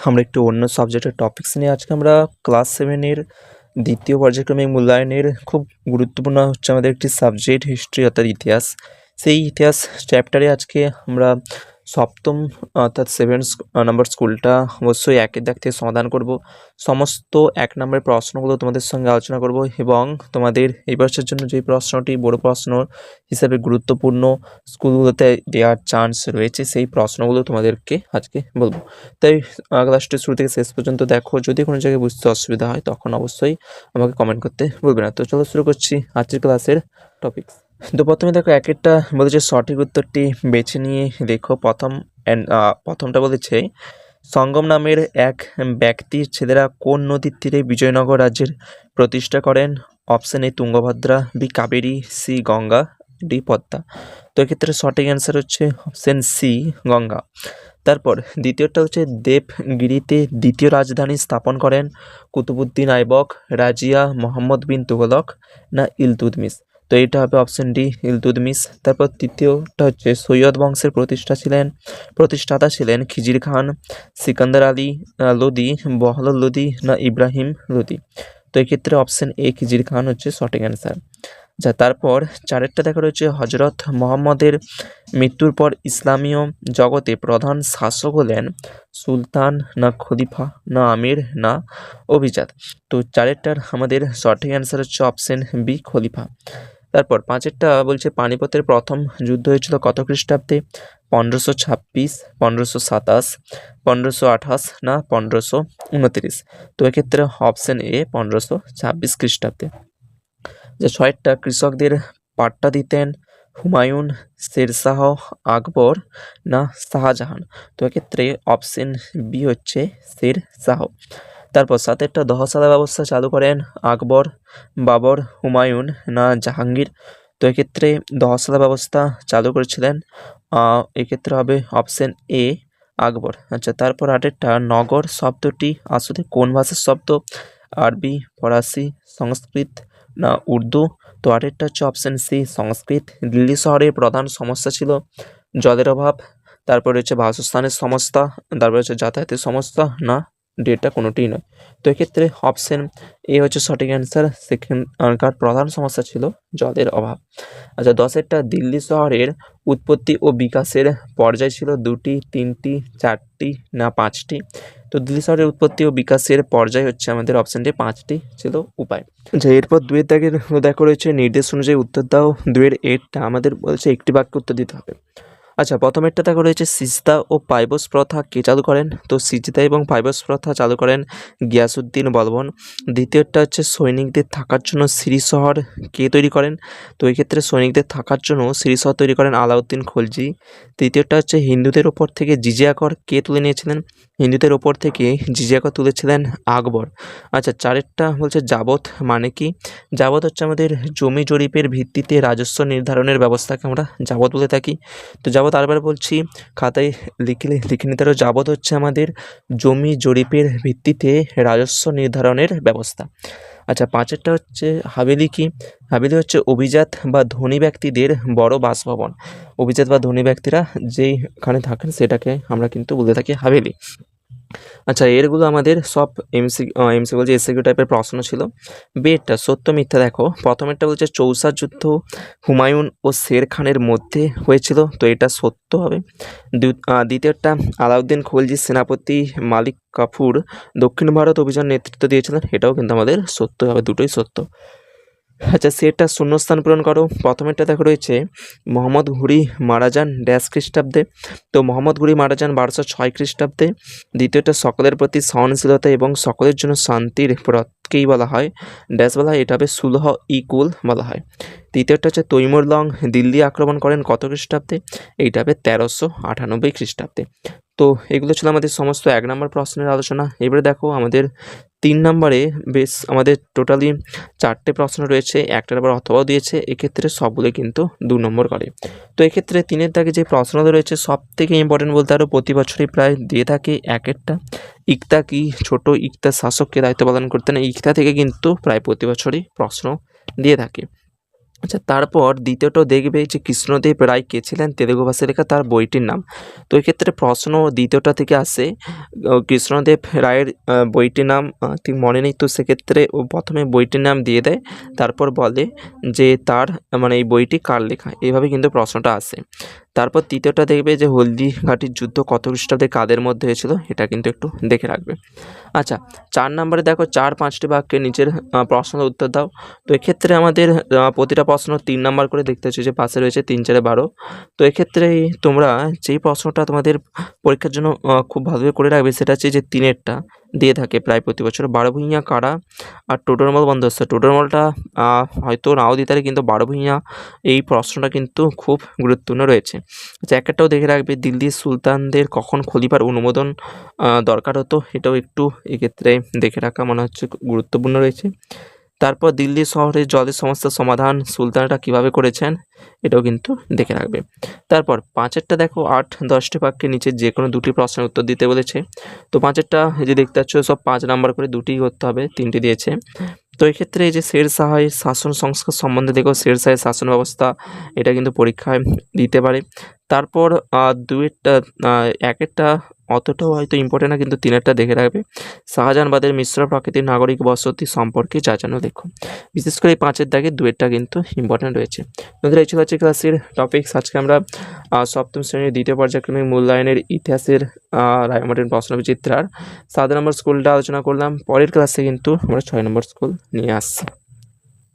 আমরা একটু অন্য সাবজেক্টের টপিকস নিয়ে আজকে আমরা ক্লাস 7 এর দ্বিতীয় পর্যায়ক্রমিক মূল্যায়নের খুব গুরুত্বপূর্ণ হচ্ছে আমাদের একটি সাবজেক্ট হিস্ট্রি অর্থাৎ ইতিহাস। সেই ইতিহাস চ্যাপ্টারে আজকে আমরা সপ্তম অর্থাৎ 7 নম্বর স্কুলটা অবশ্যই একের দাগ থেকে সমাধান করব। সমস্ত 1 নম্বরের প্রশ্নগুলো তোমাদের সঙ্গে আলোচনা করব এবং তোমাদের এই বছরের জন্য যে প্রশ্নটি বড় প্রশ্ন হিসাবে গুরুত্বপূর্ণ স্কুলগুলোতে দেওয়ার চান্স রয়েছে সেই প্রশ্নগুলো তোমাদেরকে আজকে বলবো। তাই ক্লাসটি শুরু থেকে শেষ পর্যন্ত দেখো। যদি কোনো জায়গায় বুঝতে অসুবিধা হয় তখন অবশ্যই আমাকে কমেন্ট করতে ভুলবে না। তো চলো শুরু করছি আজকের ক্লাসের টপিকস। তো প্রথমে দেখো একটা বলেছে সঠিক উত্তরটি বেছে নিয়ে লেখো। প্রথমটা বলেছে সঙ্গম নামের এক ব্যক্তির ছেলেরা কোন নদীর তীরে বিজয়নগর রাজ্যের প্রতিষ্ঠা করেন? Option A Tungabhadra, B Kaveri, C Ganga, D Padma. তো এক্ষেত্রে সঠিক অ্যান্সার হচ্ছে অপশন সি গঙ্গা। তারপর দ্বিতীয়টা হচ্ছে দেবগিরিতে দ্বিতীয় রাজধানী স্থাপন করেন কুতুবুদ্দিন আইবক, রাজিয়া, মোহাম্মদ বিন তুগলক না ইলতুৎমিশ। তো এটা হবে অপশন ডি ইলতুৎমিশ। তারপর তৃতীয়টা হচ্ছে সৈয়দ বংশের প্রতিষ্ঠাতা ছিলেন খিজির খান, সিকান্দার আলী লোদি, বহলুল লোদি না ইব্রাহিম লোদি। তো এক্ষেত্রে অপশন এ খিজির খান হচ্ছে সঠিক অ্যান্সার। যা তারপর চারেরটা দেখা রয়েছে হজরত মোহাম্মদের মৃত্যুর পর ইসলামীয় জগতে প্রধান শাসক হলেন সুলতান না খলিফা না আমির না অভিজাত। তো চারেরটার আমাদের সঠিক অ্যান্সার হচ্ছে অপশন বি খলিফা। তারপর পাঁচেরটা বলছে পানিপথের প্রথম যুদ্ধ হয়েছিল কত খ্রিস্টাব্দে? 1526, 1527, 1528 না 1529। তো এক্ষেত্রে অপশন এ 1526 খ্রিস্টাব্দে। যে ছয়টা কৃষকদের পাট্টা দিতেন হুমায়ুন, শেরশাহ, আকবর না শাহজাহান। তো এক্ষেত্রে অপশন বি হচ্ছে শেরশাহ। তারপর সাতেরটা দহসালা ব্যবস্থা চালু করেন আকবর, বাবর, হুমায়ুন না জাহাঙ্গীর। তো এক্ষেত্রে দহসালা ব্যবস্থা চালু করেছিলেন এক্ষেত্রে হবে অপশন এ আকবর। আচ্ছা, তারপর আটেরটা নগর শব্দটি আসলে কোন ভাষার শব্দ? আরবি, ফরাসি, সংস্কৃত না উর্দু। তো আরেকটা হচ্ছে অপশন সি সংস্কৃত। দিল্লি শহরের প্রধান সমস্যা ছিল জলের অভাব, তারপরে হচ্ছে বাসস্থানের সমস্যা, তারপরে হচ্ছে যাতায়াতের সমস্যা না ডেটা কোনোটিই নয়। তো এক্ষেত্রে অপশন এ হচ্ছে সঠিক অ্যান্সার। সেখানকার প্রধান সমস্যা ছিল জলের অভাব। আচ্ছা, দশেরটা দিল্লি শহরের উৎপত্তি ও বিকাশের পর্যায় ছিল 2টি, 3টি, 4টি না 5টি। তো দিল্লি শহরের উৎপত্তি ও বিকাশের পর্যায় হচ্ছে আমাদের অপশনটি 5টি ছিল উপায়। আচ্ছা, এরপর 2 দাগের দেখা রয়েছে নির্দেশ অনুযায়ী উত্তর দাও। 2 এরটা আমাদের বলছে একটি বাক্যে উত্তর দিতে হবে। আচ্ছা, প্রথমেরটা দেখা রয়েছে সিজদা ও পাইবস প্রথা কে চালু করেন? তো সিজদা এবং পাইবস প্রথা চালু করেন গিয়াসউদ্দিন বলবন। দ্বিতীয়টা হচ্ছে সৈনিকদের থাকার জন্য সিরিশহর কে তৈরি করেন? তো এক্ষেত্রে সৈনিকদের থাকার জন্য সিরিশহর তৈরি করেন আলাউদ্দিন খলজি। তৃতীয়টা হচ্ছে হিন্দুদের ওপর থেকে জিজিয়া কর কে তুলে নিয়েছিলেন? হিন্দুদের ওপর থেকে জিজিয়া কর তুলেছিলেন আকবর। আচ্ছা, চারেরটা বলছে যাবত মানে কি? যাবত হচ্ছে আমাদের জমি জরিপের ভিত্তিতে রাজস্ব নির্ধারণের ব্যবস্থাকে আমরা যাবত বলে থাকি। তো যাবত আরবার বলছি, খাতায় লিখে নিতে পারো। যাবত হচ্ছে আমাদের জমি জরিপের ভিত্তিতে রাজস্ব নির্ধারণের ব্যবস্থা। আচ্ছা, পাঁচেরটা হচ্ছে হাভেলি কি? হাভেলি হচ্ছে অভিজাত বা ধনী ব্যক্তিদের বড় বাসভবন। অভিজাত বা ধনী ব্যক্তিরা যেইখানে থাকেন সেটাকে আমরা কিন্তু বলে থাকি হাভেলি। আচ্ছা, এরগুলো আমাদের সব এমসি বলছে এসিকিউ টাইপের প্রশ্ন ছিল। বেটা সত্য মিথ্যা দেখো। প্রথমেরটা বলছে চৌসার যুদ্ধ হুমায়ুন ও শের খানের মধ্যে হয়েছিল। তো এটা সত্য হবে। দ্বিতীয়টা আলাউদ্দিন খলজির সেনাপতি মালিক কাফুর দক্ষিণ ভারত অভিযান নেতৃত্ব দিয়েছিলেন। এটাও কিন্তু আমাদের সত্য হবে, দুটোই সত্য। আচ্ছা, সেটা শূন্যস্থান পূরণ করো। প্রথমেরটা দেখো রয়েছে মোহাম্মদ ঘুরি মারা যান ড্যাশ খ্রিস্টাব্দে। তো মোহাম্মদ ঘুরি মারা যান 1206 খ্রিস্টাব্দে। দ্বিতীয়টা সকলের প্রতি সহনশীলতা এবং সকলের জন্য শান্তির ব্রতকেই বলা হয় ড্যাশ বলা হয়, এটা হবে সুলহ ই কুল বলা হয়। তৃতীয়টা হচ্ছে তৈমুর লং দিল্লি আক্রমণ করেন কত খ্রিস্টাব্দে? এইটা হবে 1398 খ্রিস্টাব্দে। তো এগুলো ছিল আমাদের সমস্ত 1 নম্বর প্রশ্নের আলোচনা। এবারে দেখো আমাদের 3 নম্বরে বেশ আমাদের টোটালি 4টে প্রশ্ন রয়েছে, একটার আবার অথবাও দিয়েছে। এক্ষেত্রে সবগুলো কিন্তু 2 নম্বর করে। তো এক্ষেত্রে 3-এর দাগে যে প্রশ্নগুলো রয়েছে সব থেকে ইম্পর্টেন্ট বলতে আরও প্রতি বছরই প্রায় দিয়ে থাকে একটা। ইকতা কি? ছোট ইকতা শাসককে দায়িত্ব পালন করতেন। ইকতা থেকে কিন্তু প্রায় প্রতি বছরই প্রশ্ন দিয়ে থাকে। আচ্ছা, তারপর দ্বিতীয়টাও দেখবে যে কৃষ্ণদেব রায় কে ছিলেন, তেলুগু ভাষায় লেখা তার বইটির নাম। তো এক্ষেত্রে প্রশ্ন দ্বিতীয়টা থেকে আসে কৃষ্ণদেব রায়ের বইটির নাম ঠিক মনে নেই, তো সেক্ষেত্রে ও প্রথমে বইটির নাম দিয়ে দেয়, তারপর বলে যে তার মানে এই বইটি কার লেখা, এইভাবে কিন্তু প্রশ্নটা আসে। তারপর তৃতীয়টা দেখবে যে হলদিঘাটির যুদ্ধ কত খ্রিস্টাব্দে কাদের মধ্যে হয়েছিল, এটা কিন্তু একটু দেখে রাখবে। আচ্ছা, 4 নম্বরে দেখো 4-5টি বাক্যের নিচের প্রশ্নের উত্তর দাও। তো এক্ষেত্রে আমাদের প্রতিটা প্রশ্ন 3 নাম্বার করে দেখতে হচ্ছে, যে পাশে রয়েছে 3 4 12। তো এক্ষেত্রে তোমরা যেই প্রশ্নটা তোমাদের পরীক্ষার জন্য খুব ভালোভাবে করে রাখবে, সেটা হচ্ছে যে 3-এরটা দিয়ে থাকে প্রায় প্রতি বছর। 12 ভূঁইয়া কারা আর টোডরমল বন্দোবস্ত। টোডরমলটা হয়তো নাও দিতে পারে, কিন্তু 12 ভূঁইয়া এই প্রশ্নটা কিন্তু খুব গুরুত্বপূর্ণ রয়েছে। আচ্ছা, এক একটাও দেখে রাখবে দিল্লির সুলতানদের কখন খলিফার অনুমোদন দরকার হতো, এটাও একটু এক্ষেত্রে দেখে রাখা মনে হচ্ছে গুরুত্বপূর্ণ রয়েছে। তারপর দিল্লি শহরে জলের সমস্যার সমাধান সুলতানরা কীভাবে করেছেন, এটাও কিন্তু দেখে রাখবে। তারপর 5এরটা দেখো 8-10টি বাক্যের নিচে যে কোনো 2টি প্রশ্নের উত্তর দিতে বলেছে। তো 5এরটা যে দেখতে পাচ্ছ সব 5 নাম্বার করে, 2টিই করতে হবে, 3টি দিয়েছে। তো এক্ষেত্রে এই যে শের শাহের শাসন সংস্কার সম্বন্ধে দেখো, শের শাহের শাসন ব্যবস্থা, এটা কিন্তু পরীক্ষায় দিতে পারে। তারপর 2এরটা 1এরটা অতটাও হয়তো ইম্পর্টেন্ট না, কিন্তু 3এরটা দেখে রাখবে। শাহজাহানবাদের মিশ্র প্রাকৃতিক নাগরিক বসতি সম্পর্কে জানো লেখো। বিশেষ করে এই 5এর দাগে 2এরটা কিন্তু ইম্পর্টেন্ট রয়েছে। বন্ধুরা, এই ছিল আজকে ক্লাসের টপিকস। আজকে আমরা সপ্তম শ্রেণীর দ্বিতীয় পর্যায়ক্রমিক মূল্যায়নের ইতিহাসের রায় মডার্ন প্রশ্নবিচিত্রার 7 নম্বর স্কুলটা আলোচনা করলাম। পরের ক্লাসে কিন্তু আমরা 6 নম্বর স্কুল নিয়ে আসছি।